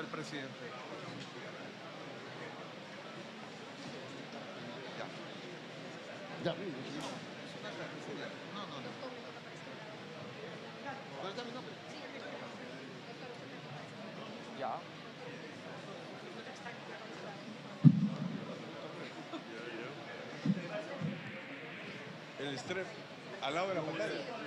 el presidente. Ya. Ya. El strep al lado de la pantalla.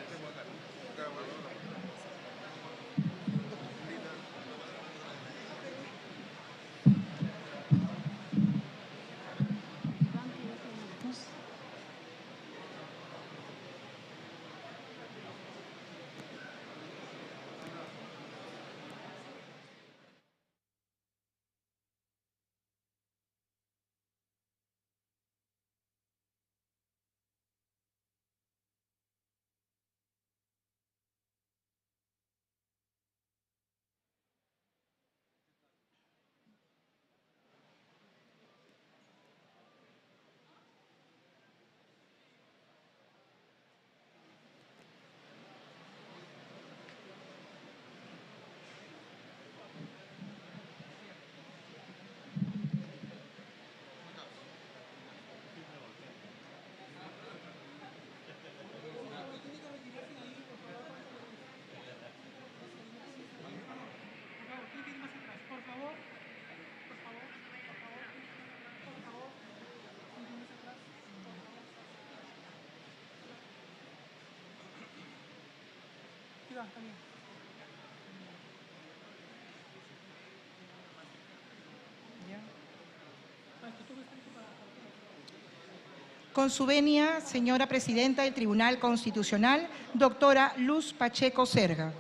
Con su venia, señora Presidenta del Tribunal Constitucional, doctora Luz Pacheco Serga.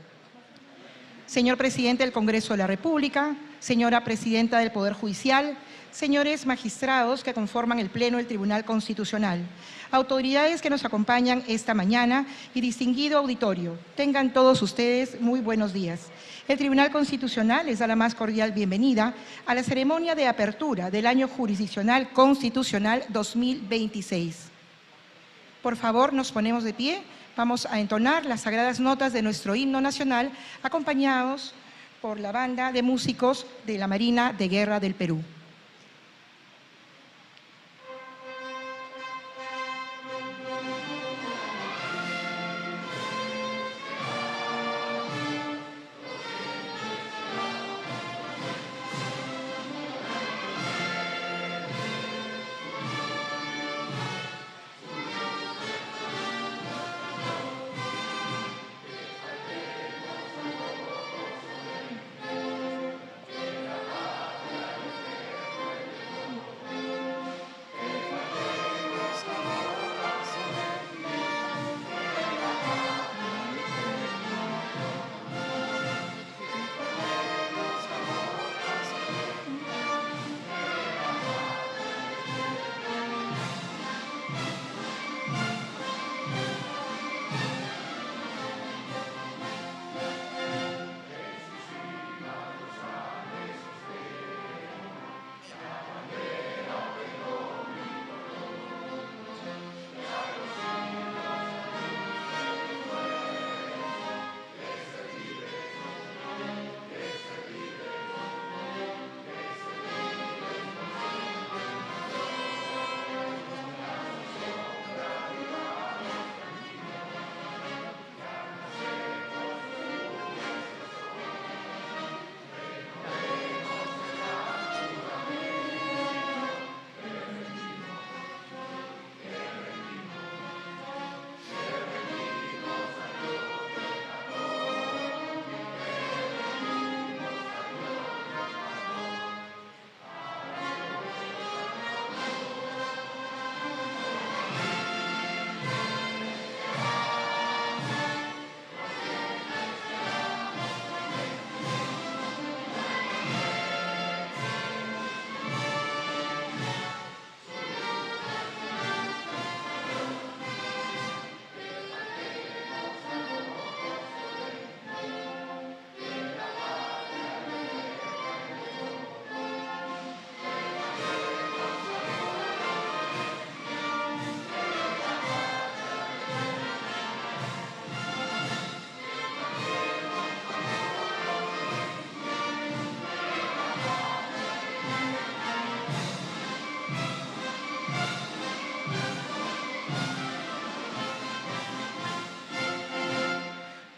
Señor Presidente del Congreso de la República, señora Presidenta del Poder Judicial, señores magistrados que conforman el Pleno del Tribunal Constitucional, autoridades que nos acompañan esta mañana y distinguido auditorio, tengan todos ustedes muy buenos días. El Tribunal Constitucional les da la más cordial bienvenida a la ceremonia de apertura del Año Jurisdiccional Constitucional 2026. Por favor, nos ponemos de pie. Vamos a entonar las sagradas notas de nuestro himno nacional, acompañados por la banda de músicos de la Marina de Guerra del Perú.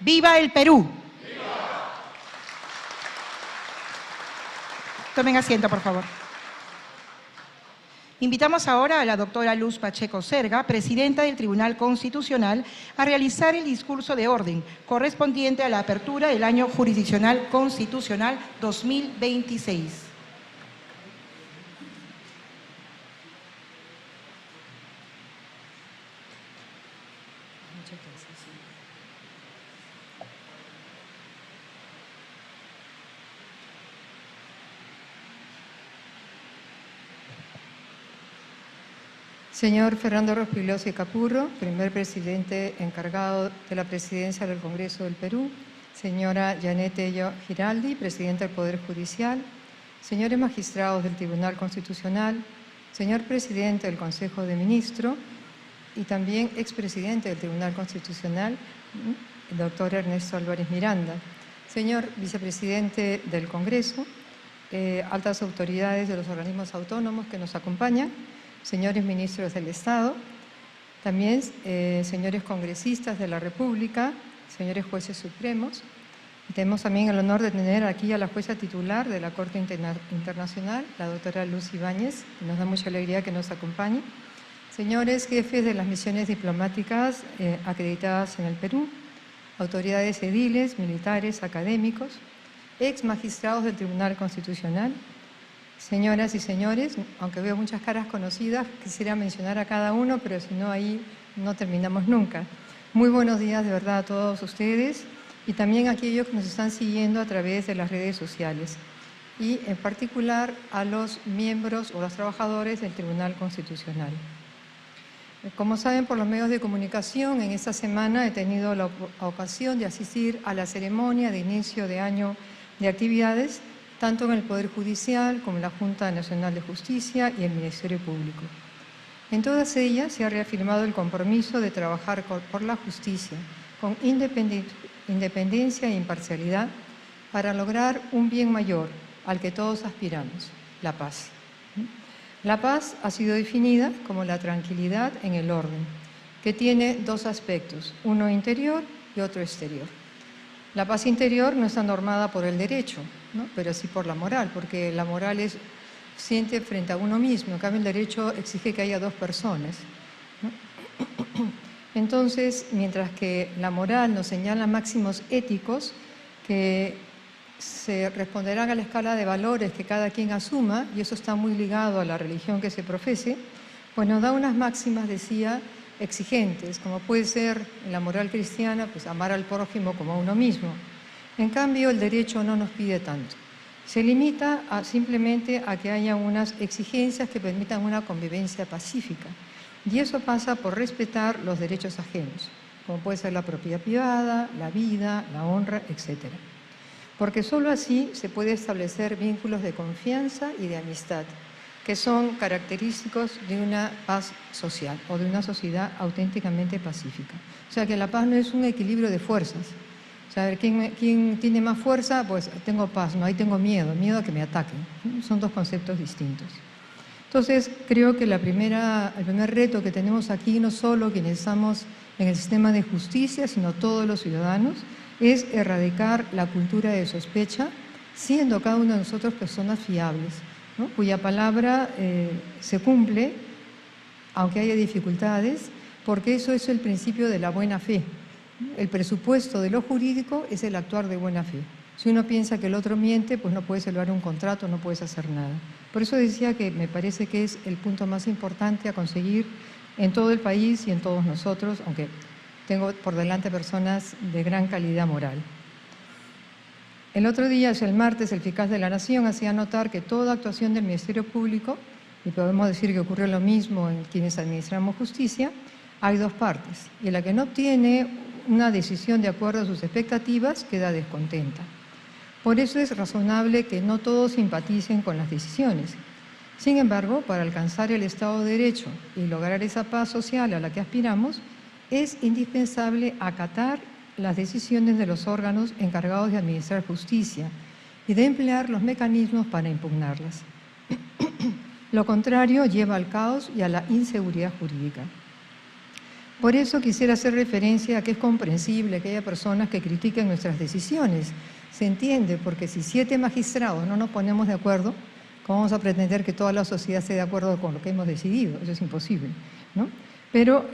¡Viva el Perú! Tomen asiento, por favor. Invitamos ahora a la doctora Luz Pacheco Serga, presidenta del Tribunal Constitucional, a realizar el discurso de orden correspondiente a la apertura del año jurisdiccional constitucional 2026. Señor Fernando Rospigliosi Capurro, primer presidente encargado de la presidencia del Congreso del Perú. Señora Janet Tello Giraldi, presidenta del Poder Judicial. Señores magistrados del Tribunal Constitucional. Señor presidente del Consejo de Ministros y también expresidente del Tribunal Constitucional, el doctor Ernesto Álvarez Miranda. Señor vicepresidente del Congreso, altas autoridades de los organismos autónomos que nos acompañan, señores ministros del Estado, también señores congresistas de la República, señores jueces supremos. Y tenemos también el honor de tener aquí a la jueza titular de la Corte Internacional, la doctora Luz Ibáñez, que nos da mucha alegría que nos acompañe. Señores jefes de las misiones diplomáticas acreditadas en el Perú, autoridades ediles, militares, académicos, ex magistrados del Tribunal Constitucional. Señoras y señores, aunque veo muchas caras conocidas, quisiera mencionar a cada uno, pero si no, ahí no terminamos nunca. Muy buenos días de verdad a todos ustedes y también a aquellos que nos están siguiendo a través de las redes sociales y en particular a los miembros o los trabajadores del Tribunal Constitucional. Como saben por los medios de comunicación, en esta semana he tenido la ocasión de asistir a la ceremonia de inicio de año de actividades tanto en el Poder Judicial como en la Junta Nacional de Justicia y el Ministerio Público. En todas ellas se ha reafirmado el compromiso de trabajar por la justicia con independencia e imparcialidad para lograr un bien mayor al que todos aspiramos, la paz. La paz ha sido definida como la tranquilidad en el orden, que tiene dos aspectos, uno interior y otro exterior. La paz interior no está normada por el derecho, ¿no? Pero sí por la moral, porque la moral es siente frente a uno mismo, en cambio el derecho exige que haya dos personas, ¿no? Entonces, mientras que la moral nos señala máximos éticos que se responderán a la escala de valores que cada quien asuma, y eso está muy ligado a la religión que se profese, pues nos da unas máximas, decía, exigentes, como puede ser en la moral cristiana, pues amar al prójimo como a uno mismo. En cambio, el derecho no nos pide tanto. Se limita simplemente a que haya unas exigencias que permitan una convivencia pacífica. Y eso pasa por respetar los derechos ajenos, como puede ser la propiedad privada, la vida, la honra, etc. Porque solo así se puede establecer vínculos de confianza y de amistad, que son característicos de una paz social o de una sociedad auténticamente pacífica. O sea que la paz no es un equilibrio de fuerzas. O sea, ¿quién tiene más fuerza? Pues tengo paz, no, ahí tengo miedo a que me ataquen. Son dos conceptos distintos. Entonces, creo que el primer reto que tenemos aquí, no solo quienes estamos en el sistema de justicia, sino todos los ciudadanos, es erradicar la cultura de sospecha, siendo cada uno de nosotros personas fiables, ¿no? Cuya palabra se cumple, aunque haya dificultades, porque eso es el principio de la buena fe. El presupuesto de lo jurídico es el actuar de buena fe. Si uno piensa que el otro miente, pues no puedes celebrar un contrato, no puedes hacer nada. Por eso decía que me parece que es el punto más importante a conseguir en todo el país y en todos nosotros, aunque tengo por delante personas de gran calidad moral. El otro día, el martes, el Fiscal de la Nación hacía notar que toda actuación del Ministerio Público, y podemos decir que ocurrió lo mismo en quienes administramos justicia, hay dos partes, y la que no obtiene una decisión de acuerdo a sus expectativas queda descontenta. Por eso es razonable que no todos simpaticen con las decisiones. Sin embargo, para alcanzar el Estado de Derecho y lograr esa paz social a la que aspiramos, es indispensable acatar las decisiones de los órganos encargados de administrar justicia y de emplear los mecanismos para impugnarlas. Lo contrario lleva al caos y a la inseguridad jurídica. Por eso quisiera hacer referencia a que es comprensible que haya personas que critiquen nuestras decisiones. Se entiende, porque si 7 magistrados no nos ponemos de acuerdo, ¿cómo vamos a pretender que toda la sociedad esté de acuerdo con lo que hemos decidido? Eso es imposible, ¿no? Pero,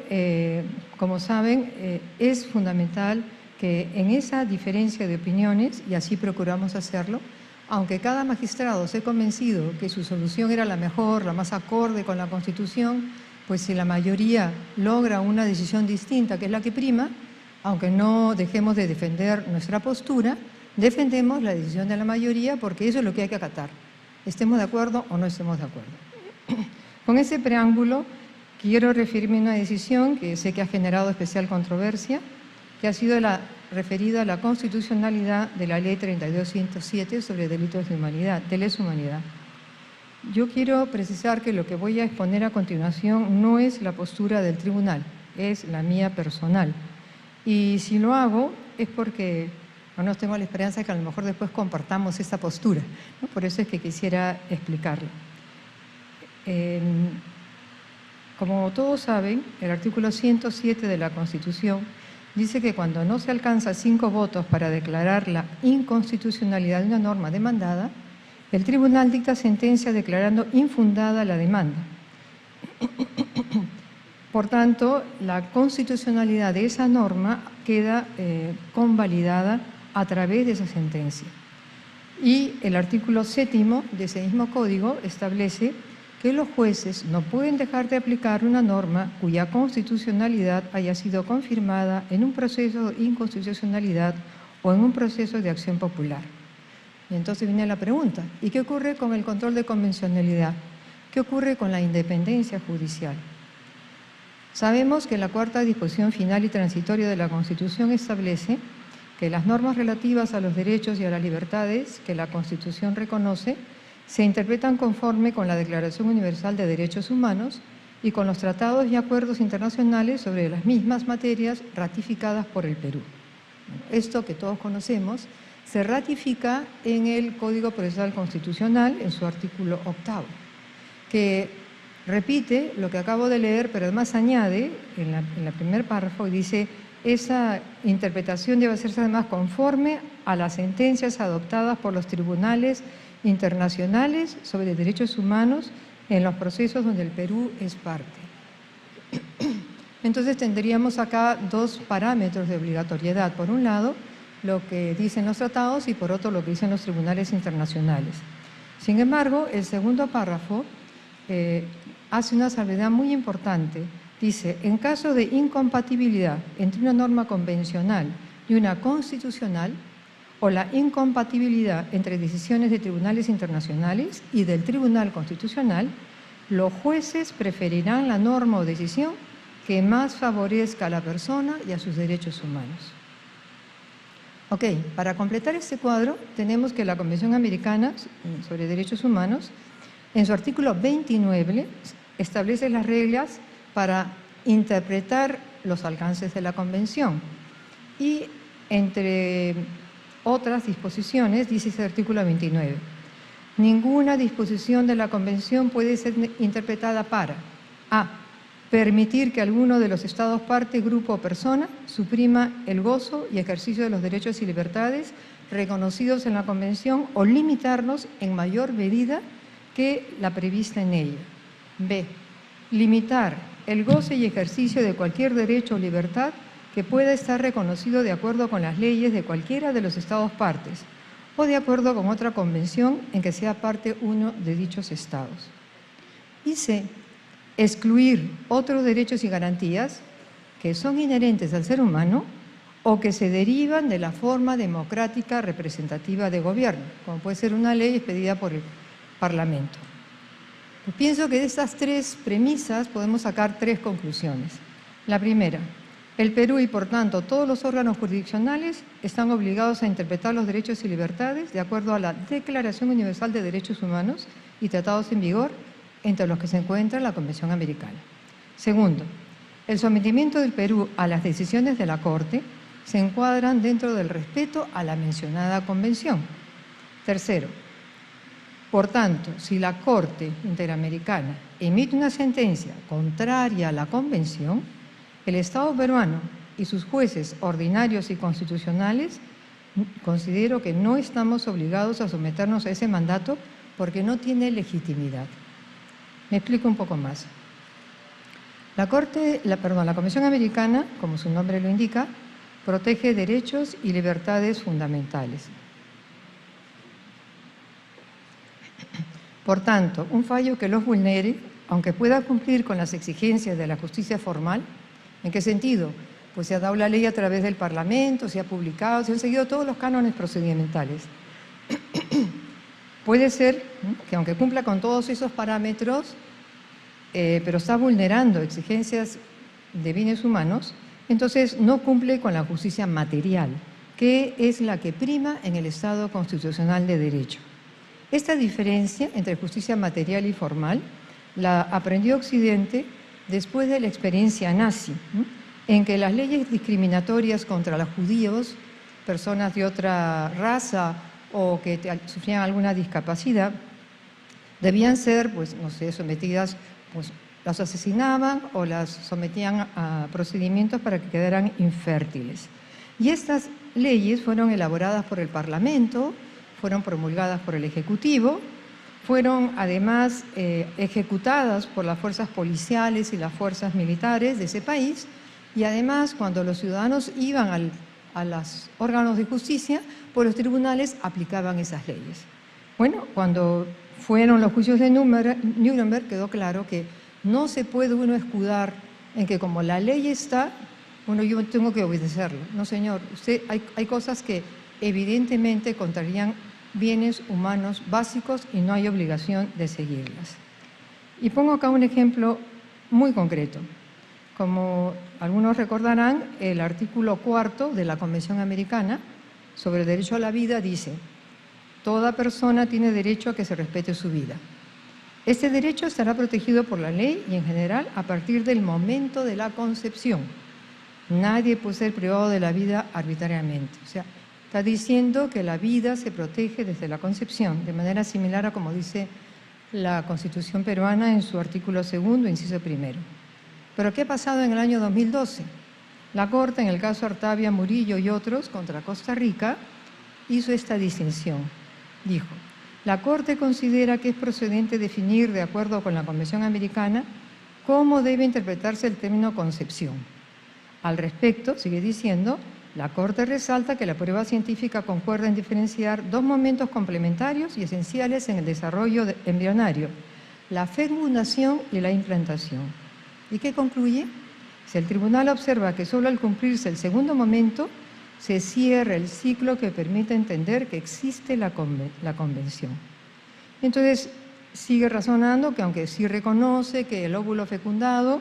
como saben, es fundamental que en esa diferencia de opiniones, y así procuramos hacerlo, aunque cada magistrado se ha convencido que su solución era la mejor, la más acorde con la Constitución, pues si la mayoría logra una decisión distinta, que es la que prima, aunque no dejemos de defender nuestra postura, defendemos la decisión de la mayoría porque eso es lo que hay que acatar, estemos de acuerdo o no estemos de acuerdo. Con ese preámbulo, quiero referirme a una decisión que sé que ha generado especial controversia, que ha sido referida a la constitucionalidad de la Ley 32.107 sobre delitos de lesa humanidad. Yo quiero precisar que lo que voy a exponer a continuación no es la postura del tribunal, es la mía personal. Y si lo hago es porque no tengo la esperanza de que a lo mejor después compartamos esa postura, ¿no? Por eso es que quisiera explicarla. Como todos saben, el artículo 107 de la Constitución dice que cuando no se alcanza 5 votos para declarar la inconstitucionalidad de una norma demandada, el tribunal dicta sentencia declarando infundada la demanda. Por tanto, la constitucionalidad de esa norma queda convalidada a través de esa sentencia. Y el artículo 7º de ese mismo código establece que los jueces no pueden dejar de aplicar una norma cuya constitucionalidad haya sido confirmada en un proceso de inconstitucionalidad o en un proceso de acción popular. Y entonces viene la pregunta, ¿y qué ocurre con el control de convencionalidad? ¿Qué ocurre con la independencia judicial? Sabemos que la 4ª disposición final y transitoria de la Constitución establece que las normas relativas a los derechos y a las libertades que la Constitución reconoce se interpretan conforme con la Declaración Universal de Derechos Humanos y con los tratados y acuerdos internacionales sobre las mismas materias ratificadas por el Perú. Esto que todos conocemos se ratifica en el Código Procesal Constitucional, en su artículo 8º, que repite lo que acabo de leer, pero además añade en el primer párrafo y dice: esa interpretación debe hacerse además conforme a las sentencias adoptadas por los tribunales internacionales sobre derechos humanos en los procesos donde el Perú es parte. Entonces tendríamos acá 2 parámetros de obligatoriedad. Por un lado, lo que dicen los tratados y por otro lo que dicen los tribunales internacionales. Sin embargo, el segundo párrafo hace una salvedad muy importante. Dice, en caso de incompatibilidad entre una norma convencional y una constitucional, o la incompatibilidad entre decisiones de tribunales internacionales y del Tribunal Constitucional, los jueces preferirán la norma o decisión que más favorezca a la persona y a sus derechos humanos. Ok, para completar este cuadro, tenemos que la Convención Americana sobre Derechos Humanos, en su artículo 29, establece las reglas para interpretar los alcances de la Convención. Y entre otras disposiciones, dice ese artículo 29, ninguna disposición de la Convención puede ser interpretada para a. Permitir que alguno de los Estados parte, grupo o persona suprima el gozo y ejercicio de los derechos y libertades reconocidos en la Convención o limitarlos en mayor medida que la prevista en ella. B. Limitar el goce y ejercicio de cualquier derecho o libertad que pueda estar reconocido de acuerdo con las leyes de cualquiera de los Estados partes o de acuerdo con otra convención en que sea parte uno de dichos Estados. Y C. Excluir otros derechos y garantías que son inherentes al ser humano o que se derivan de la forma democrática representativa de gobierno, como puede ser una ley expedida por el Parlamento. Pues pienso que de estas 3 premisas podemos sacar 3 conclusiones. La primera, el Perú y por tanto todos los órganos jurisdiccionales están obligados a interpretar los derechos y libertades de acuerdo a la Declaración Universal de Derechos Humanos y tratados en vigor, entre los que se encuentra la Convención Americana. Segundo, el sometimiento del Perú a las decisiones de la Corte se encuadran dentro del respeto a la mencionada Convención. Tercero, por tanto, si la Corte Interamericana emite una sentencia contraria a la Convención, El Estado peruano y sus jueces ordinarios y constitucionales considero que no estamos obligados a someternos a ese mandato porque no tiene legitimidad. Me explico un poco más. La Convención Americana, como su nombre lo indica, protege derechos y libertades fundamentales. Por tanto, un fallo que los vulnere, aunque pueda cumplir con las exigencias de la justicia formal, ¿en qué sentido? Pues se ha dado la ley a través del Parlamento, se ha publicado, se han seguido todos los cánones procedimentales. Puede ser que aunque cumpla con todos esos parámetros, pero está vulnerando exigencias de bienes humanos, entonces no cumple con la justicia material, que es la que prima en el Estado constitucional de derecho. Esta diferencia entre justicia material y formal la aprendió Occidente después de la experiencia nazi, en que las leyes discriminatorias contra los judíos, personas de otra raza o que sufrían alguna discapacidad, debían ser, pues, no sé, sometidas, pues, las asesinaban o las sometían a procedimientos para que quedaran infértiles. Y estas leyes fueron elaboradas por el Parlamento, fueron promulgadas por el Ejecutivo, fueron además ejecutadas por las fuerzas policiales y las fuerzas militares de ese país, y además cuando los ciudadanos iban a los órganos de justicia, pues los tribunales aplicaban esas leyes. Bueno, cuando fueron los juicios de Nuremberg quedó claro que no se puede uno escudar en que como la ley está, bueno, yo tengo que obedecerla. No, señor, hay cosas que evidentemente contrarían bienes humanos básicos y no hay obligación de seguirlas. Y pongo acá un ejemplo muy concreto. Como algunos recordarán, el artículo 4 de la Convención Americana sobre el derecho a la vida dice: toda persona tiene derecho a que se respete su vida. Este derecho estará protegido por la ley y en general a partir del momento de la concepción. Nadie puede ser privado de la vida arbitrariamente. O sea, está diciendo que la vida se protege desde la concepción, de manera similar a como dice la Constitución peruana en su artículo 2, inciso 1. Pero ¿qué ha pasado en el año 2012? La Corte, en el caso Artavia Murillo y otros, contra Costa Rica, hizo esta distinción. Dijo: la Corte considera que es procedente definir, de acuerdo con la Convención Americana, cómo debe interpretarse el término concepción. Al respecto, sigue diciendo, la Corte resalta que la prueba científica concuerda en diferenciar dos momentos complementarios y esenciales en el desarrollo embrionario: la fecundación y la implantación. ¿Y qué concluye? Si el tribunal observa que solo al cumplirse el segundo momento se cierra el ciclo que permite entender que existe la convención. Entonces, sigue razonando que aunque sí reconoce que el óvulo fecundado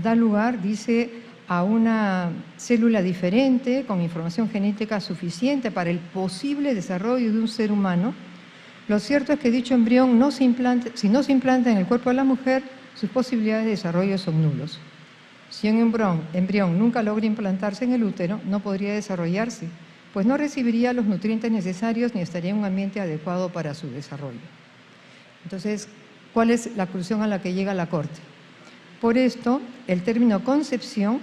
da lugar, dice, a una célula diferente con información genética suficiente para el posible desarrollo de un ser humano, lo cierto es que dicho embrión si no se implanta en el cuerpo de la mujer, sus posibilidades de desarrollo son nulos. Si un embrión nunca logra implantarse en el útero, no podría desarrollarse, pues no recibiría los nutrientes necesarios ni estaría en un ambiente adecuado para su desarrollo. Entonces, ¿cuál es la conclusión a la que llega la Corte? Por esto, el término concepción,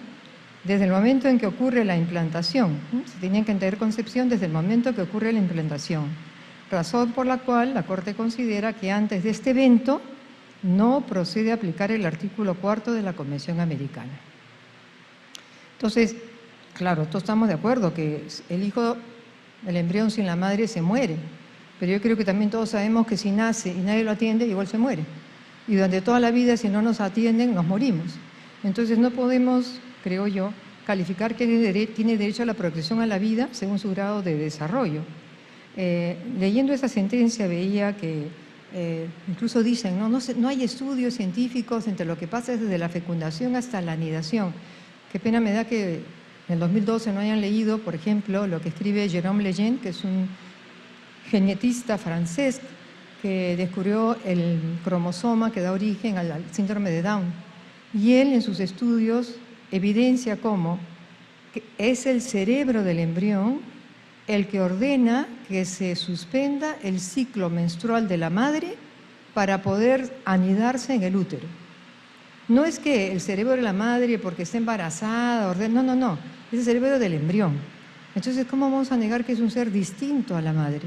desde el momento en que ocurre la implantación, se tenía que entender concepción desde el momento que ocurre la implantación, razón por la cual la Corte considera que antes de este evento no procede a aplicar el artículo 4 de la Convención Americana. Entonces, claro, todos estamos de acuerdo que el embrión sin la madre se muere, pero yo creo que también todos sabemos que si nace y nadie lo atiende, igual se muere. Y durante toda la vida, si no nos atienden, nos morimos. Entonces no podemos, creo yo, calificar que tiene derecho a la protección a la vida según su grado de desarrollo. Leyendo esa sentencia veía que incluso dicen, no hay estudios científicos entre lo que pasa desde la fecundación hasta la anidación. Qué pena me da que en el 2012 no hayan leído, por ejemplo, lo que escribe Jérôme Lejeune, que es un genetista francés que descubrió el cromosoma que da origen al síndrome de Down. Y él en sus estudios evidencia cómo es el cerebro del embrión el que ordena que se suspenda el ciclo menstrual de la madre para poder anidarse en el útero. No es que el cerebro de la madre porque está embarazada, no. Es el cerebro del embrión. Entonces, ¿cómo vamos a negar que es un ser distinto a la madre?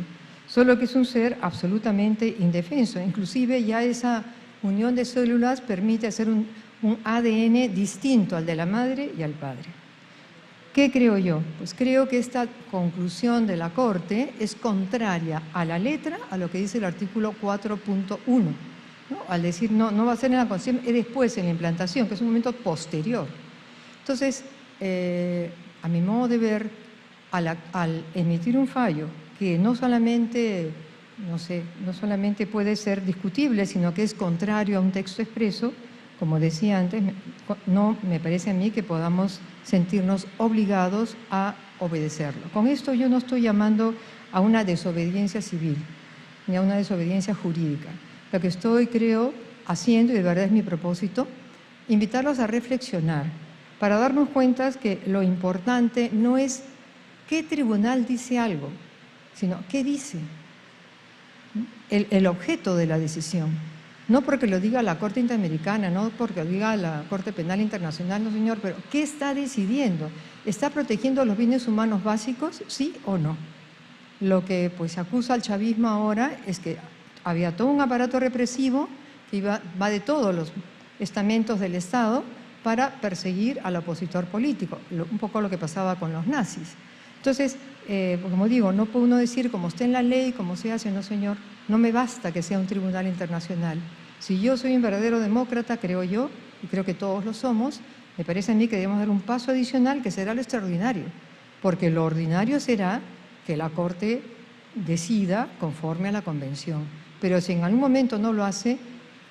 Solo que es un ser absolutamente indefenso. Inclusive ya esa unión de células permite hacer un ADN distinto al de la madre y al padre. ¿Qué creo yo? Pues creo que esta conclusión de la Corte es contraria a la letra a lo que dice el artículo 4.1, ¿no? Al decir no va a ser en la concepción, es después en la implantación, que es un momento posterior. Entonces, a mi modo de ver, al emitir un fallo que no solamente puede ser discutible, sino que es contrario a un texto expreso, como decía antes, no me parece a mí que podamos sentirnos obligados a obedecerlo. Con esto yo no estoy llamando a una desobediencia civil, ni a una desobediencia jurídica. Lo que estoy, creo, haciendo, y de verdad es mi propósito, invitarlos a reflexionar para darnos cuenta que lo importante no es qué tribunal dice algo, sino qué dice el objeto de la decisión. No porque lo diga la Corte Interamericana, no porque lo diga la Corte Penal Internacional, no señor, pero ¿qué está decidiendo? ¿Está protegiendo los bienes humanos básicos, sí o no? Lo que pues acusa al chavismo ahora es que había todo un aparato represivo que va de todos los estamentos del Estado para perseguir al opositor político, un poco lo que pasaba con los nazis. Entonces, como digo, no puede uno decir como está en la ley, como se hace, no señor, no me basta que sea un tribunal internacional. Si yo soy un verdadero demócrata, creo yo, y creo que todos lo somos, me parece a mí que debemos dar un paso adicional que será lo extraordinario, porque lo ordinario será que la Corte decida conforme a la Convención. Pero si en algún momento no lo hace,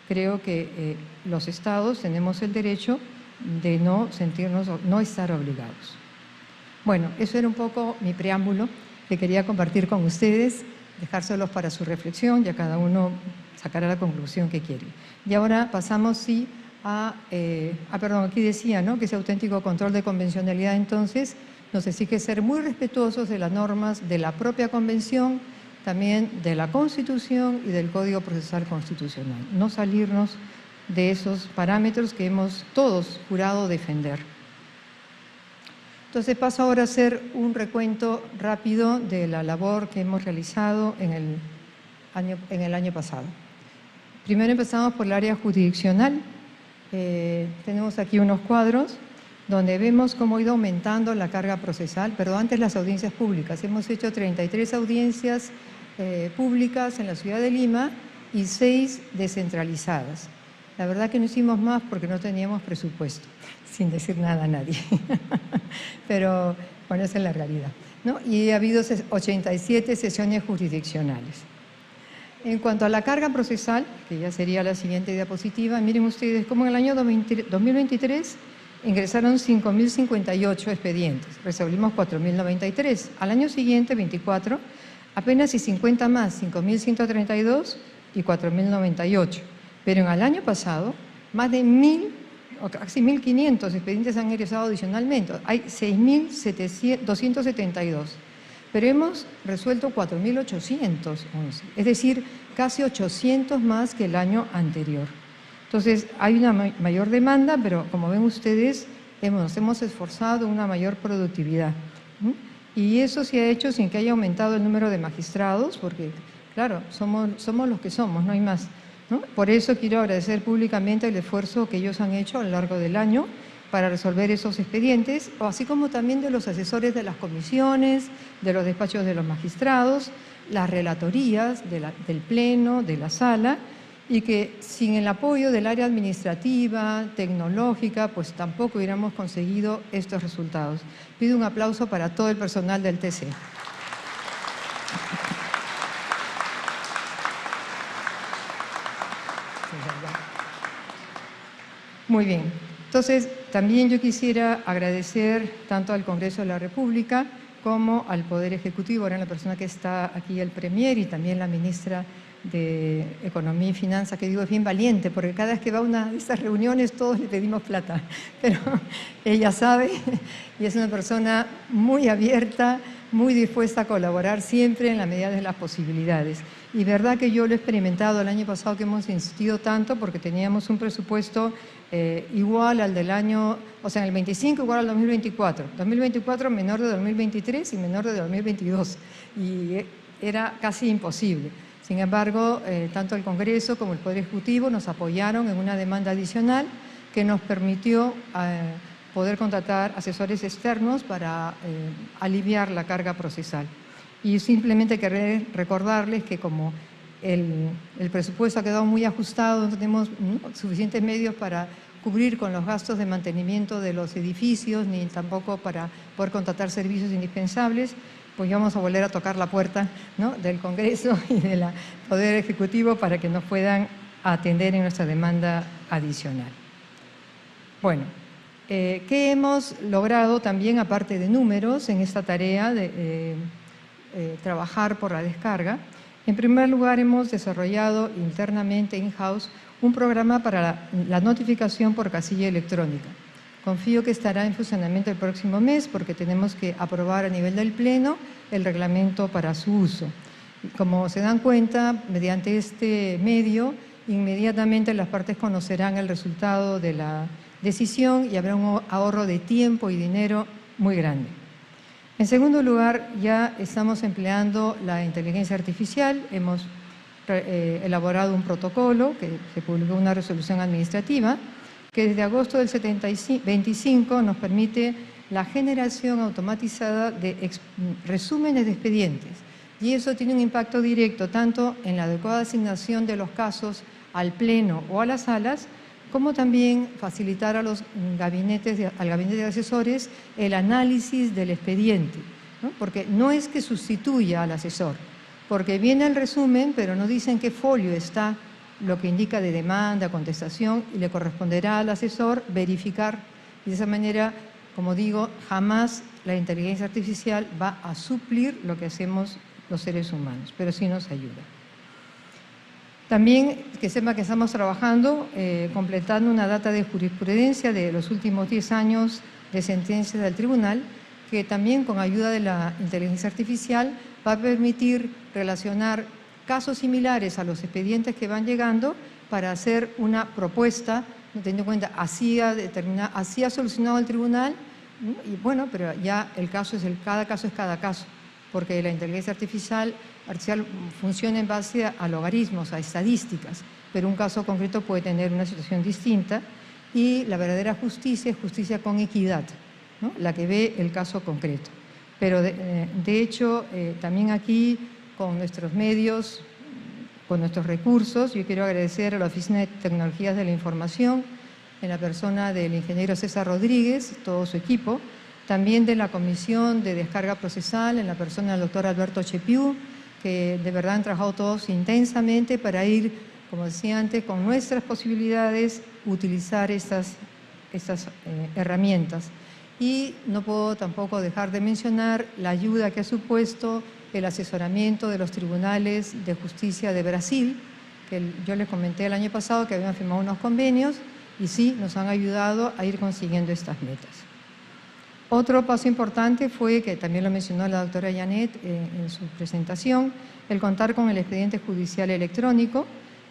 creo que los Estados tenemos el derecho de no sentirnos, no estar obligados. Bueno, eso era un poco mi preámbulo que quería compartir con ustedes, dejárselos para su reflexión, ya cada uno sacará la conclusión que quiere. Y ahora pasamos, sí, perdón, aquí decía, ¿no?, que ese auténtico control de convencionalidad, entonces, nos exige ser muy respetuosos de las normas de la propia Convención, también de la Constitución y del Código Procesal Constitucional. No salirnos de esos parámetros que hemos todos jurado defender. Entonces paso ahora a hacer un recuento rápido de la labor que hemos realizado en el año pasado. Primero empezamos por el área jurisdiccional. Tenemos aquí unos cuadros donde vemos cómo ha ido aumentando la carga procesal, pero antes las audiencias públicas. Hemos hecho 33 audiencias públicas en la ciudad de Lima y 6 descentralizadas. La verdad que no hicimos más porque no teníamos presupuesto, sin decir nada a nadie. Pero bueno, esa es la realidad, ¿no? Y ha habido 87 sesiones jurisdiccionales. En cuanto a la carga procesal, que ya sería la siguiente diapositiva, miren ustedes cómo en el año 2023 ingresaron 5.058 expedientes, resolvimos 4.093. Al año siguiente, 24, apenas y 50 más, 5.132 y 4.098. Pero en el año pasado, más de 1.000, o casi 1.500 expedientes han ingresado adicionalmente. Hay 6.272. Pero hemos resuelto 4.811, es decir, casi 800 más que el año anterior. Entonces, hay una mayor demanda, pero como ven ustedes, nos hemos esforzado en una mayor productividad. Y eso se ha hecho sin que haya aumentado el número de magistrados, porque, claro, somos los que somos, no hay más, ¿no? Por eso quiero agradecer públicamente el esfuerzo que ellos han hecho a lo largo del año para resolver esos expedientes, así como también de los asesores de las comisiones, de los despachos de los magistrados, las relatorías del Pleno, de la Sala, y que sin el apoyo del área administrativa, tecnológica, pues tampoco hubiéramos conseguido estos resultados. Pido un aplauso para todo el personal del TC. Muy bien. Entonces, también yo quisiera agradecer tanto al Congreso de la República como al Poder Ejecutivo, ahora en la persona que está aquí, el Premier, y también la Ministra de Economía y Finanzas, que digo es bien valiente, porque cada vez que va a una de estas reuniones todos le pedimos plata, pero ella sabe y es una persona muy abierta, muy dispuesta a colaborar siempre en la medida de las posibilidades. Y verdad que yo lo he experimentado el año pasado, que hemos insistido tanto porque teníamos un presupuesto igual al del año, o sea, en el 25 igual al 2024. 2024 menor de 2023 y menor de 2022. Y era casi imposible. Sin embargo, tanto el Congreso como el Poder Ejecutivo nos apoyaron en una demanda adicional que nos permitió poder contratar asesores externos para aliviar la carga procesal. Y simplemente querré recordarles que como el presupuesto ha quedado muy ajustado, no tenemos suficientes medios para cubrir con los gastos de mantenimiento de los edificios, ni tampoco para poder contratar servicios indispensables, pues vamos a volver a tocar la puerta, ¿no?, del Congreso y del Poder Ejecutivo para que nos puedan atender en nuestra demanda adicional. Bueno, ¿qué hemos logrado también, aparte de números, en esta tarea de trabajar por la descarga? En primer lugar, hemos desarrollado internamente, in-house, un programa para la notificación por casilla electrónica. Confío que estará en funcionamiento el próximo mes porque tenemos que aprobar a nivel del Pleno el reglamento para su uso. Como se dan cuenta, mediante este medio, inmediatamente las partes conocerán el resultado de la decisión y habrá un ahorro de tiempo y dinero muy grande. En segundo lugar, ya estamos empleando la inteligencia artificial. Hemos elaborado un protocolo que se publicó una resolución administrativa que desde agosto del 25 nos permite la generación automatizada de resúmenes de expedientes. Y eso tiene un impacto directo tanto en la adecuada asignación de los casos al Pleno o a las salas, como también facilitar a los al gabinete de asesores el análisis del expediente, ¿no? Porque no es que sustituya al asesor, porque viene el resumen, pero no dicen qué folio está lo que indica de demanda, contestación, y le corresponderá al asesor verificar. Y de esa manera, como digo, jamás la inteligencia artificial va a suplir lo que hacemos los seres humanos, pero sí nos ayuda. También que sepa que estamos trabajando, completando una data de jurisprudencia de los últimos 10 años de sentencias del tribunal, que también con ayuda de la inteligencia artificial va a permitir relacionar casos similares a los expedientes que van llegando para hacer una propuesta, teniendo en cuenta así ha solucionado el tribunal, y bueno, pero ya el caso es cada caso es cada caso, porque la inteligencia artificial funciona en base a logaritmos, a estadísticas, pero un caso concreto puede tener una situación distinta y la verdadera justicia es justicia con equidad, ¿no?, la que ve el caso concreto. Pero de hecho, también aquí con nuestros medios, con nuestros recursos, yo quiero agradecer a la Oficina de Tecnologías de la Información, en la persona del ingeniero César Rodríguez, todo su equipo, también de la Comisión de Descarga Procesal, en la persona del doctor Alberto Chepiú, que de verdad han trabajado todos intensamente para ir, como decía antes, con nuestras posibilidades, utilizar estas herramientas. Y no puedo tampoco dejar de mencionar la ayuda que ha supuesto el asesoramiento de los tribunales de justicia de Brasil, que yo les comenté el año pasado que habían firmado unos convenios y sí, nos han ayudado a ir consiguiendo estas metas. Otro paso importante fue, que también lo mencionó la doctora Janet en su presentación, el contar con el expediente judicial electrónico,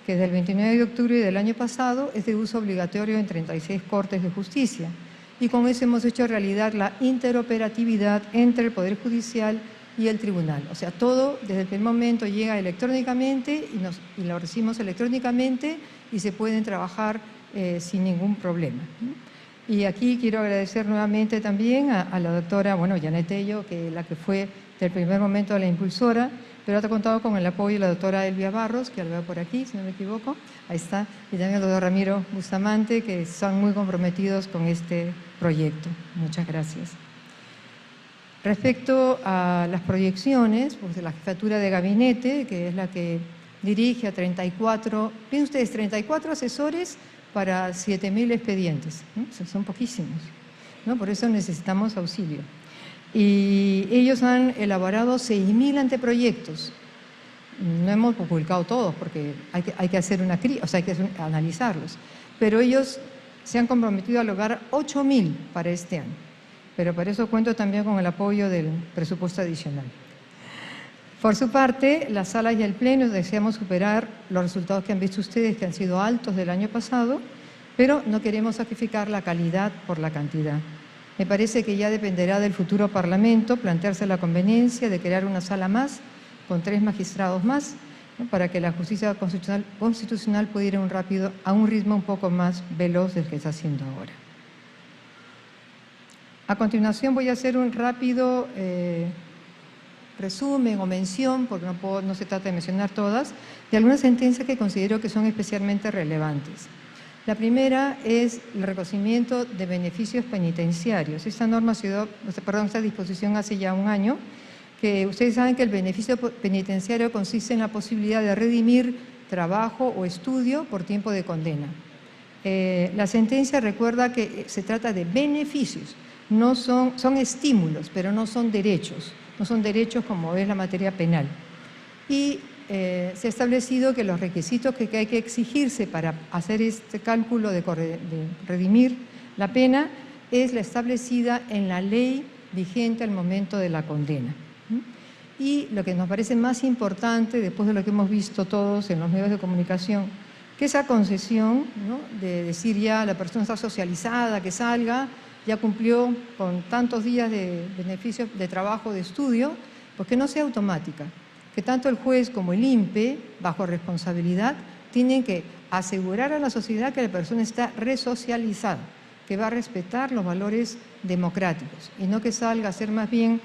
que desde el 29 de octubre del año pasado es de uso obligatorio en 36 cortes de justicia. Y con eso hemos hecho realidad la interoperatividad entre el Poder Judicial y el tribunal. O sea, todo desde el primer momento llega electrónicamente y lo recibimos electrónicamente y se pueden trabajar sin ningún problema. Y aquí quiero agradecer nuevamente también a la doctora, Janet Tello, que la que fue del primer momento la impulsora, pero ha contado con el apoyo de la doctora Elvia Barros, que la veo por aquí, si no me equivoco, ahí está, y también el doctor Ramiro Bustamante, que están muy comprometidos con este proyecto. Muchas gracias. Respecto a las proyecciones, pues de la jefatura de gabinete, que es la que dirige a 34, ven ustedes, 34 asesores para 7.000 expedientes, ¿no? Son poquísimos, ¿no? Por eso necesitamos auxilio. Y ellos han elaborado 6.000 anteproyectos. No hemos publicado todos porque hay que hacer hay que analizarlos. Pero ellos se han comprometido a lograr 8.000 para este año. pero para eso cuento también con el apoyo del presupuesto adicional. Por su parte, la sala y el pleno deseamos superar los resultados que han visto ustedes, que han sido altos del año pasado, pero no queremos sacrificar la calidad por la cantidad. Me parece que ya dependerá del futuro Parlamento plantearse la conveniencia de crear una sala más, con 3 magistrados más, ¿no?, para que la justicia constitucional pueda ir a un ritmo un poco más veloz del que está haciendo ahora. A continuación voy a hacer un rápido resumen o mención, porque no se trata de mencionar todas, de algunas sentencias que considero que son especialmente relevantes. La primera es el reconocimiento de beneficios penitenciarios. Esta disposición hace ya un año, que ustedes saben que el beneficio penitenciario consiste en la posibilidad de redimir trabajo o estudio por tiempo de condena. La sentencia recuerda que se trata de beneficios, no son estímulos, pero no son derechos como es la materia penal. Y se ha establecido que los requisitos que hay que exigirse para hacer este cálculo de redimir la pena es la establecida en la ley vigente al momento de la condena. Y lo que nos parece más importante, después de lo que hemos visto todos en los medios de comunicación, que esa concesión, ¿no?, de decir ya la persona está socializada, que salga, ya cumplió con tantos días de beneficios de trabajo, de estudio, pues que no sea automática, que tanto el juez como el INPE, bajo responsabilidad, tienen que asegurar a la sociedad que la persona está resocializada, que va a respetar los valores democráticos y no que salga a ser más bien,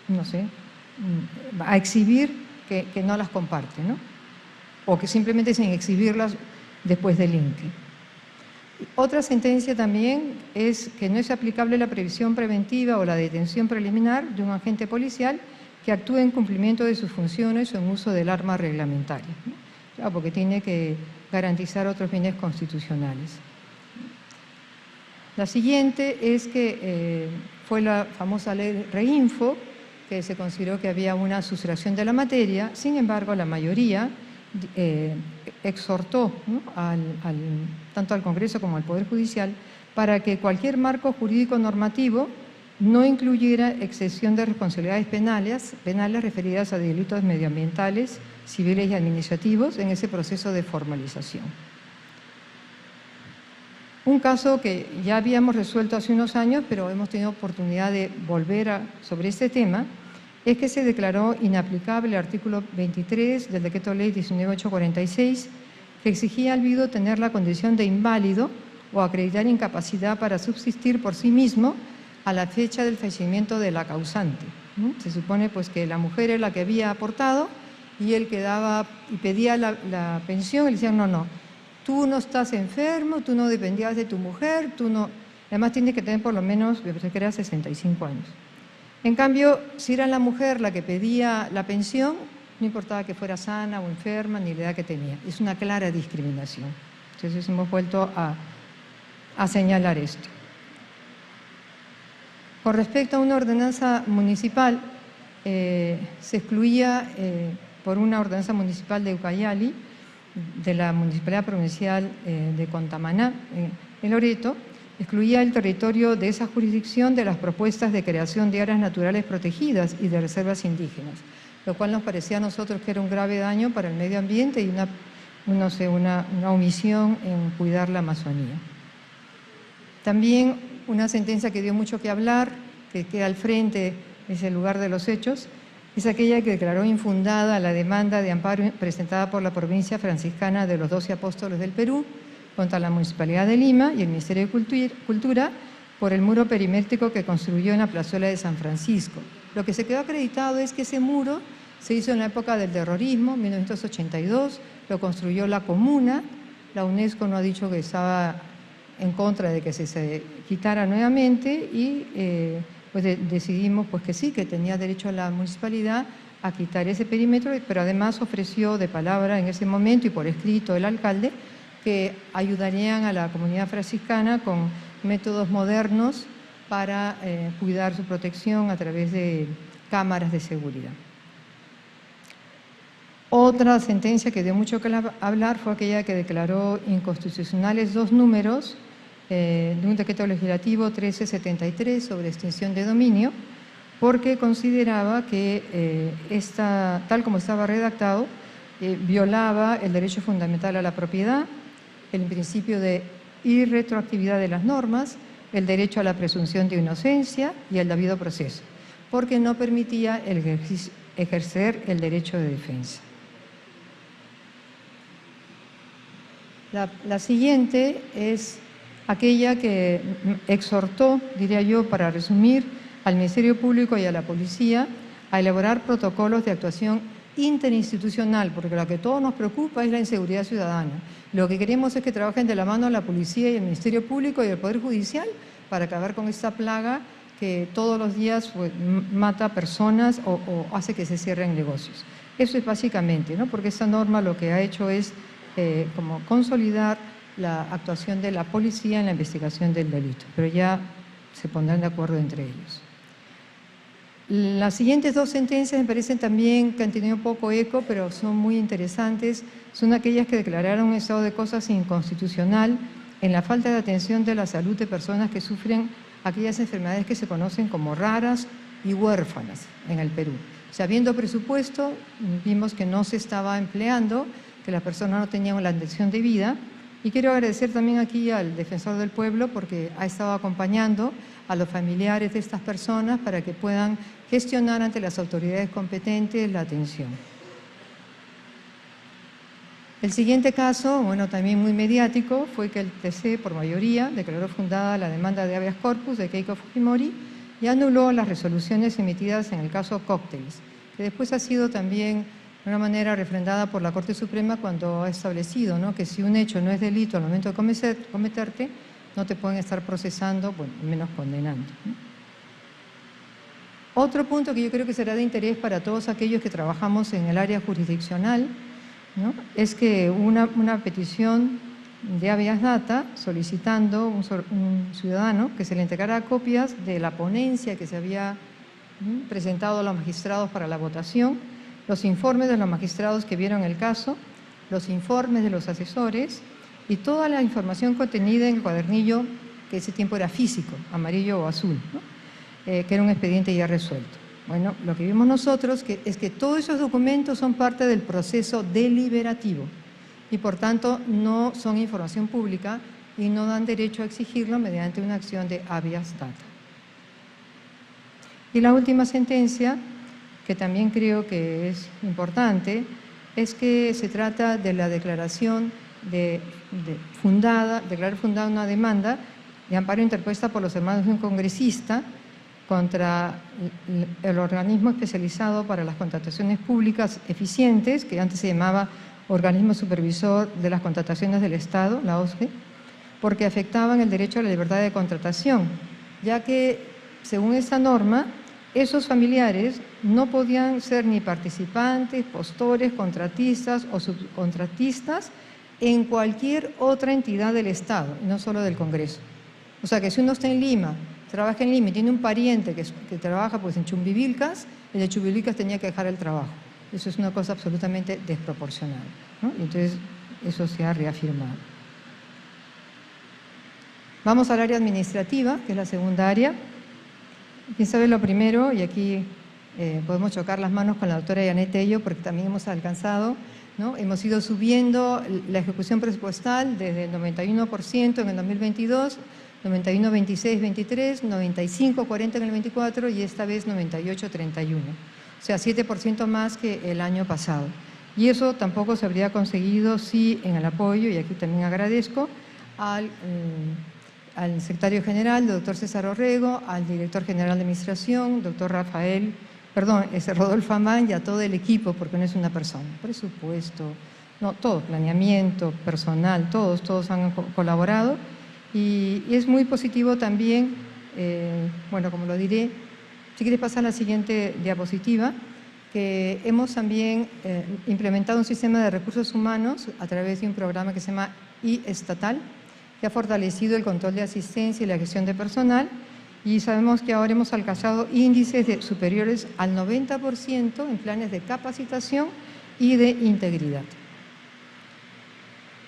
no sé, a exhibir que no las comparte, ¿no? O que simplemente sin exhibirlas después del INPE. Otra sentencia también es que no es aplicable la previsión preventiva o la detención preliminar de un agente policial que actúe en cumplimiento de sus funciones o en uso del arma reglamentaria, ¿no? Claro, porque tiene que garantizar otros bienes constitucionales. La siguiente es que fue la famosa ley Reinfo, que se consideró que había una sustracción de la materia. Sin embargo, la mayoría exhortó, ¿no?, tanto al Congreso como al Poder Judicial para que cualquier marco jurídico normativo no incluyera exención de responsabilidades penales referidas a delitos medioambientales, civiles y administrativos en ese proceso de formalización. Un caso que ya habíamos resuelto hace unos años, pero hemos tenido oportunidad de volver sobre este tema, es que se declaró inaplicable el artículo 23 del Decreto Ley 19.846, que exigía al viudo tener la condición de inválido o acreditar incapacidad para subsistir por sí mismo a la fecha del fallecimiento de la causante, ¿no? Se supone pues que la mujer es la que había aportado y él quedaba y pedía la pensión y le decían, no, tú no estás enfermo, tú no dependías de tu mujer, tú no... Además tienes que tener por lo menos, me parece que era 65 años. En cambio, si era la mujer la que pedía la pensión, no importaba que fuera sana o enferma ni la edad que tenía. Es una clara discriminación. Entonces hemos vuelto a señalar esto. Con respecto a una ordenanza municipal, se excluía por una ordenanza municipal de Ucayali, de la Municipalidad Provincial de Contamaná, en Loreto, excluía el territorio de esa jurisdicción de las propuestas de creación de áreas naturales protegidas y de reservas indígenas, lo cual nos parecía a nosotros que era un grave daño para el medio ambiente y una omisión en cuidar la Amazonía. También una sentencia que dio mucho que hablar, que queda al frente, es el lugar de los hechos, es aquella que declaró infundada la demanda de amparo presentada por la provincia franciscana de los 12 Apóstoles del Perú contra la Municipalidad de Lima y el Ministerio de Cultura por el muro perimétrico que construyó en la plazuela de San Francisco. Lo que se quedó acreditado es que ese muro se hizo en la época del terrorismo, 1982, lo construyó la comuna, la UNESCO no ha dicho que estaba en contra de que se quitara nuevamente y pues decidimos pues que sí, que tenía derecho la municipalidad a quitar ese perímetro, pero además ofreció de palabra en ese momento y por escrito el alcalde que ayudarían a la comunidad franciscana con métodos modernos para cuidar su protección a través de cámaras de seguridad. Otra sentencia que dio mucho que hablar fue aquella que declaró inconstitucionales 2 números de un decreto legislativo 1373 sobre extinción de dominio, porque consideraba que tal como estaba redactado, violaba el derecho fundamental a la propiedad, el principio de irretroactividad de las normas, el derecho a la presunción de inocencia y el debido proceso, porque no permitía ejercer el derecho de defensa. La siguiente es aquella que exhortó, diría yo, para resumir, al Ministerio Público y a la Policía a elaborar protocolos de actuación interinstitucional, porque lo que a todos nos preocupa es la inseguridad ciudadana. Lo que queremos es que trabajen de la mano la Policía y el Ministerio Público y el Poder Judicial para acabar con esta plaga que todos los días pues, mata personas o hace que se cierren negocios. Eso es básicamente, ¿no? Porque esta norma lo que ha hecho es como consolidar la actuación de la policía en la investigación del delito, pero ya se pondrán de acuerdo entre ellos. Las siguientes dos sentencias me parecen también que han tenido poco eco, pero son muy interesantes. Son aquellas que declararon un estado de cosas inconstitucional en la falta de atención de la salud de personas que sufren aquellas enfermedades que se conocen como raras y huérfanas en el Perú. O sea, habiendo presupuesto, vimos que no se estaba empleando, que las personas no tenían la atención de vida. Y quiero agradecer también aquí al Defensor del Pueblo porque ha estado acompañando a los familiares de estas personas para que puedan gestionar ante las autoridades competentes la atención. El siguiente caso, bueno, también muy mediático, fue que el TC, por mayoría, declaró fundada la demanda de habeas corpus de Keiko Fujimori y anuló las resoluciones emitidas en el caso Cócteles, que después ha sido también de una manera refrendada por la Corte Suprema cuando ha establecido, ¿no?, que si un hecho no es delito al momento de cometerte, no te pueden estar procesando, bueno, menos condenando, ¿no? Otro punto que yo creo que será de interés para todos aquellos que trabajamos en el área jurisdiccional, ¿no?, es que una petición de habeas data solicitando un ciudadano que se le entregara copias de la ponencia que se había presentado a los magistrados para la votación, los informes de los magistrados que vieron el caso, los informes de los asesores y toda la información contenida en el cuadernillo que ese tiempo era físico, amarillo o azul, ¿no?, que era un expediente ya resuelto. Bueno, lo que vimos nosotros es que todos esos documentos son parte del proceso deliberativo y por tanto no son información pública y no dan derecho a exigirlo mediante una acción de habeas data. Y la última sentencia, que también creo que es importante, es que se trata de la declaración declarar fundada una demanda de amparo interpuesta por los hermanos de un congresista contra el organismo especializado para las contrataciones públicas eficientes, que antes se llamaba Organismo Supervisor de las Contrataciones del Estado, la OSCE, porque afectaban el derecho a la libertad de contratación, ya que, según esta norma, esos familiares no podían ser ni participantes, postores, contratistas o subcontratistas en cualquier otra entidad del Estado, no solo del Congreso. O sea que si uno está en Lima, trabaja en Lima y tiene un pariente que trabaja pues, en Chumbivilcas, el de Chumbivilcas tenía que dejar el trabajo. Eso es una cosa absolutamente desproporcional, ¿no? Entonces, eso se ha reafirmado. Vamos al área administrativa, que es la segunda área. Quién sabe lo primero, y aquí podemos chocar las manos con la doctora Yanet Tello, porque también hemos alcanzado, ¿no? Hemos ido subiendo la ejecución presupuestal desde el 91% en el 2022, 91, 26, 23, 95, 40 en el 24 y esta vez 98, 31. O sea, 7% más que el año pasado. Y eso tampoco se habría conseguido si en el apoyo, y aquí también agradezco, al secretario general, el doctor César Orrego, al director general de administración, doctor Rodolfo Amán, y a todo el equipo, porque no es una persona, presupuesto, no, todo, planeamiento, personal, todos han colaborado. Y es muy positivo también, bueno, como lo diré, si quieres pasar a la siguiente diapositiva, que hemos también implementado un sistema de recursos humanos a través de un programa que se llama iEstatal, que ha fortalecido el control de asistencia y la gestión de personal, y sabemos que ahora hemos alcanzado índices superiores al 90% en planes de capacitación y de integridad.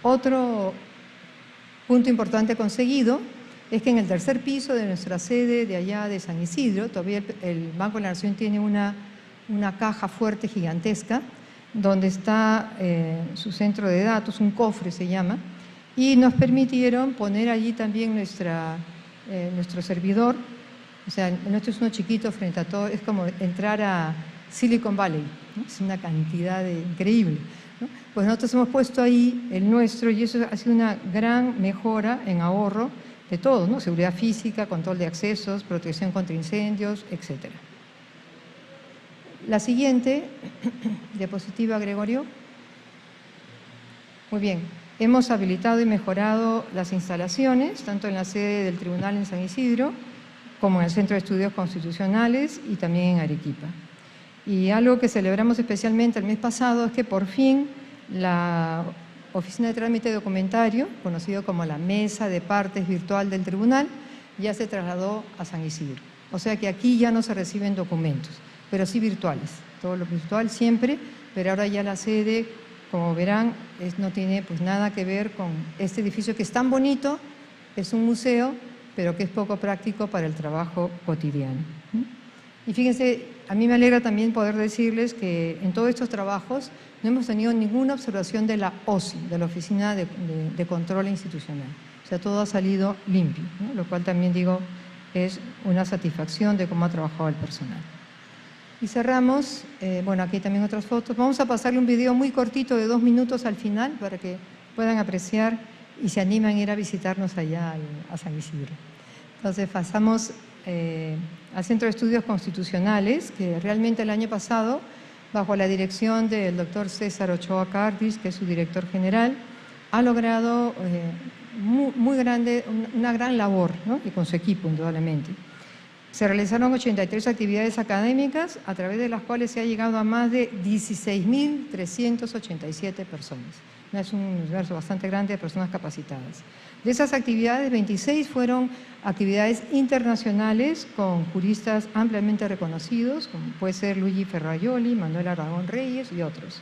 Otro punto importante conseguido es que en el tercer piso de nuestra sede de allá de San Isidro, todavía el Banco de la Nación tiene una caja fuerte gigantesca, donde está su centro de datos, un cofre se llama, y nos permitieron poner allí también nuestro servidor. O sea, nuestro es uno chiquito frente a todo, es como entrar a Silicon Valley, ¿no? Es una cantidad increíble, ¿no? Pues nosotros hemos puesto ahí el nuestro y eso ha sido una gran mejora en ahorro de todo, ¿no? Seguridad física, control de accesos, protección contra incendios, etc. La siguiente diapositiva, Gregorio. Muy bien. Hemos habilitado y mejorado las instalaciones, tanto en la sede del Tribunal en San Isidro, como en el Centro de Estudios Constitucionales y también en Arequipa. Y algo que celebramos especialmente el mes pasado es que por fin la Oficina de Trámite Documentario, conocido como la Mesa de Partes Virtual del Tribunal, ya se trasladó a San Isidro. O sea que aquí ya no se reciben documentos, pero sí virtuales. Todo lo virtual siempre, pero ahora ya la sede, como verán, no tiene pues nada que ver con este edificio que es tan bonito, es un museo, pero que es poco práctico para el trabajo cotidiano. Y fíjense, a mí me alegra también poder decirles que en todos estos trabajos no hemos tenido ninguna observación de la OSI, de la Oficina de Control Institucional. O sea, todo ha salido limpio, ¿no? Lo cual también digo es una satisfacción de cómo ha trabajado el personal. Y cerramos, bueno, aquí también otras fotos. Vamos a pasarle un video muy cortito de 2 minutos al final para que puedan apreciar y se animan a ir a visitarnos allá a San Isidro. Entonces pasamos al Centro de Estudios Constitucionales, que realmente el año pasado, bajo la dirección del doctor César Ochoa Cardis, que es su director general, ha logrado una gran labor, ¿no? Y con su equipo, indudablemente. Se realizaron 83 actividades académicas, a través de las cuales se ha llegado a más de 16.387 personas. Es un universo bastante grande de personas capacitadas. De esas actividades, 26 fueron actividades internacionales con juristas ampliamente reconocidos, como puede ser Luigi Ferraioli, Manuel Aragón Reyes y otros.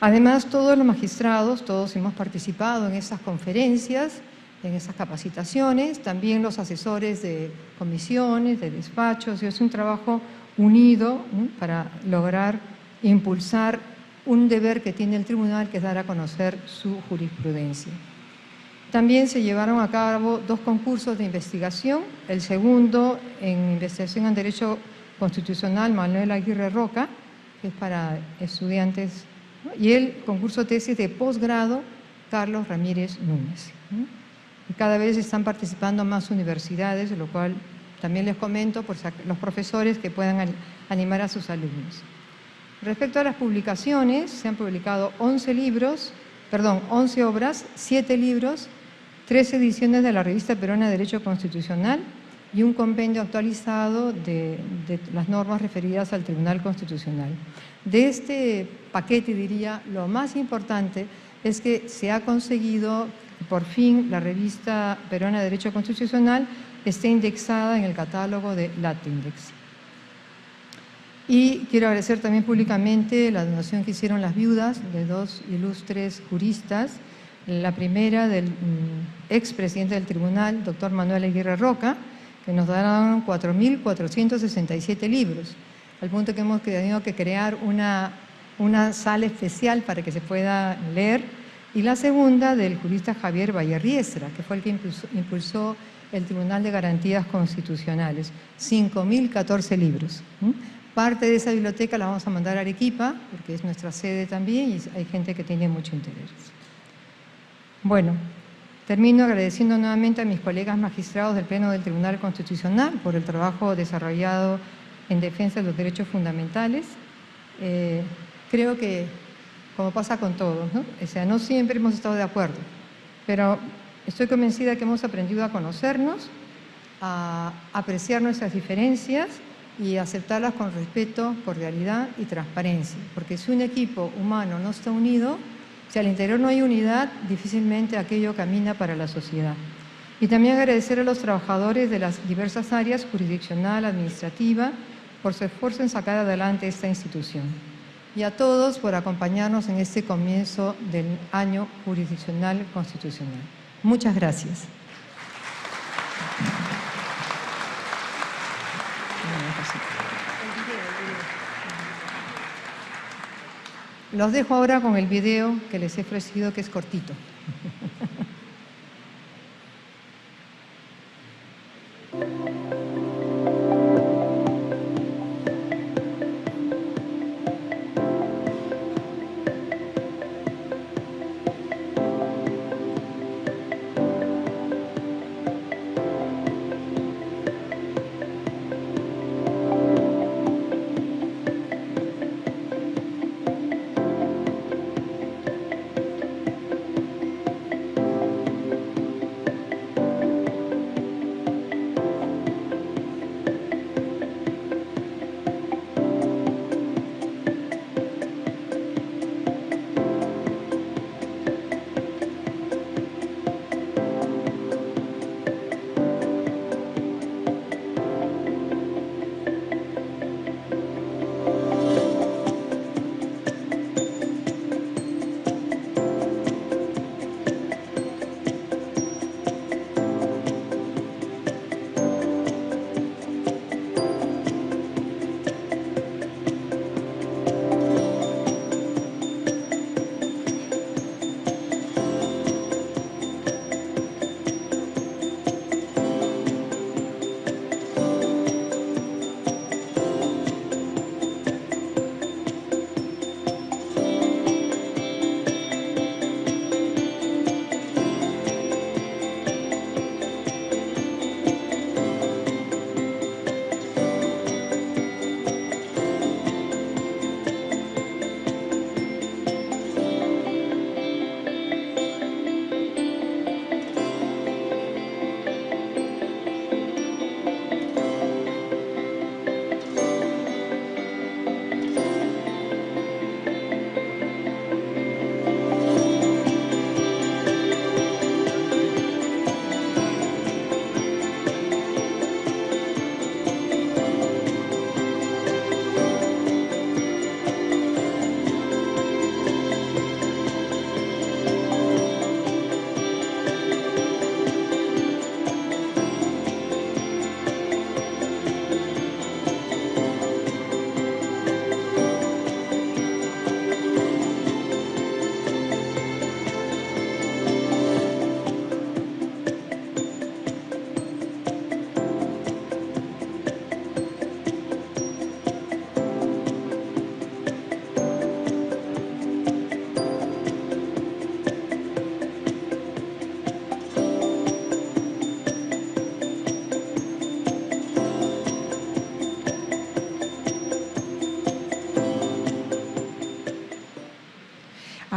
Además, todos los magistrados, todos hemos participado en esas conferencias, en esas capacitaciones, también los asesores de comisiones, de despachos, y es un trabajo unido, ¿no? Para lograr impulsar un deber que tiene el tribunal, que es dar a conocer su jurisprudencia. También se llevaron a cabo 2 concursos de investigación, el segundo en investigación en Derecho Constitucional, Manuel Aguirre Roca, que es para estudiantes, ¿no? Y el concurso de tesis de posgrado, Carlos Ramírez Núñez, ¿no? Y cada vez están participando más universidades, de lo cual también les comento por los profesores que puedan animar a sus alumnos. Respecto a las publicaciones, se han publicado 11 obras, 7 libros, 3 ediciones de la Revista Peruana de Derecho Constitucional y un compendio actualizado de las normas referidas al Tribunal Constitucional. De este paquete, diría, lo más importante es que se ha conseguido por fin la Revista Peruana de Derecho Constitucional esté indexada en el catálogo de LATINDEX. Y quiero agradecer también públicamente la donación que hicieron las viudas de 2 ilustres juristas. La primera del expresidente del tribunal, doctor Manuel Aguirre Roca, que nos donaron 4.467 libros, al punto que hemos tenido que crear una sala especial para que se pueda leer. Y la segunda del jurista Javier Vallerriestra, que fue el que impulsó el Tribunal de Garantías Constitucionales, 5.014 libros. Parte de esa biblioteca la vamos a mandar a Arequipa, porque es nuestra sede también y hay gente que tiene mucho interés. Bueno, termino agradeciendo nuevamente a mis colegas magistrados del Pleno del Tribunal Constitucional por el trabajo desarrollado en defensa de los derechos fundamentales. Creo que, como pasa con todos, ¿no? O sea, no siempre hemos estado de acuerdo, pero estoy convencida que hemos aprendido a conocernos, a apreciar nuestras diferencias y aceptarlas con respeto, cordialidad y transparencia. Porque si un equipo humano no está unido, si al interior no hay unidad, difícilmente aquello camina para la sociedad. Y también agradecer a los trabajadores de las diversas áreas, jurisdiccional, administrativa, por su esfuerzo en sacar adelante esta institución. Y a todos por acompañarnos en este comienzo del año jurisdiccional constitucional. Muchas gracias. Los dejo ahora con el video que les he ofrecido, que es cortito.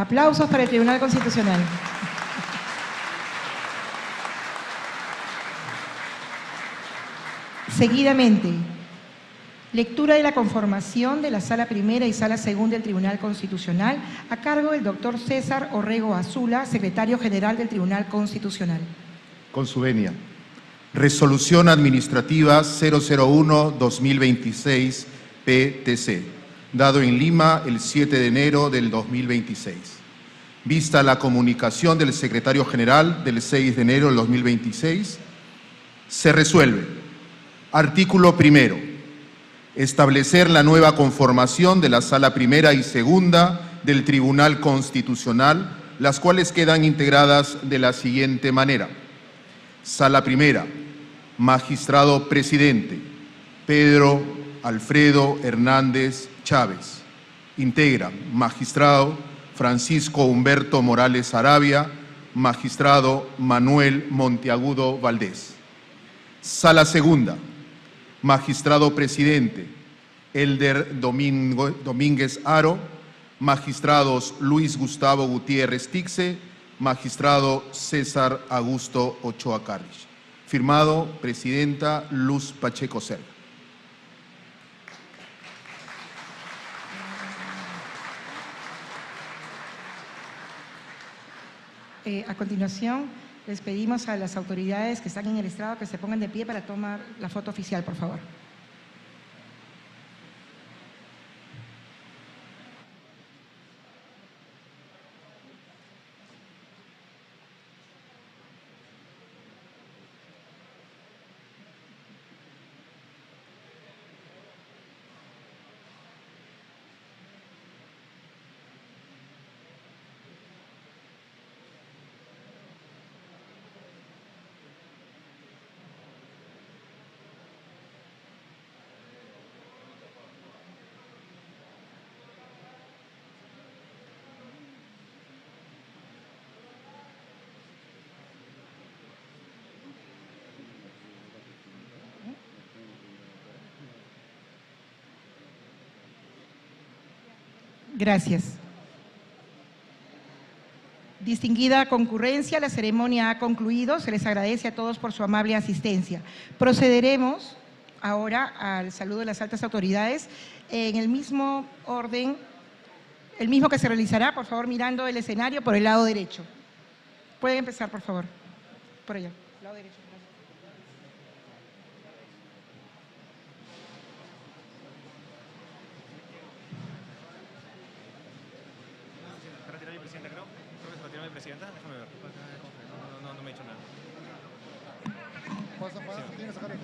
Aplausos para el Tribunal Constitucional. Seguidamente, lectura de la conformación de la Sala Primera y Sala Segunda del Tribunal Constitucional a cargo del doctor César Orrego Azula, Secretario General del Tribunal Constitucional. Con su venia. Resolución Administrativa 001-2026 PTC, dado en Lima el 7 de enero del 2026. Vista la comunicación del Secretario General del 6 de enero del 2026, se resuelve. Artículo primero. Establecer la nueva conformación de la Sala Primera y Segunda del Tribunal Constitucional, las cuales quedan integradas de la siguiente manera. Sala Primera, Magistrado Presidente, Pedro Alfredo Hernández Chávez. Integra, Magistrado Francisco Humberto Morales Arabia, Magistrado Manuel Monteagudo Valdés. Sala Segunda, Magistrado Presidente, Elder Domínguez Haro, Magistrados Luis Gustavo Gutiérrez Tixe, Magistrado César Augusto Ochoa Carrish. Firmado, Presidenta Luz Pacheco Cerda. A continuación, les pedimos a las autoridades que están en el estrado que se pongan de pie para tomar la foto oficial, por favor. Gracias. Distinguida concurrencia, la ceremonia ha concluido. Se les agradece a todos por su amable asistencia. Procederemos ahora al saludo de las altas autoridades en el mismo orden, el mismo que se realizará, por favor, mirando el escenario por el lado derecho. Pueden empezar, por favor. Por allá, lado derecho. Presidenta, déjame ver. No me he hecho nada. ¿Tienes que sacar?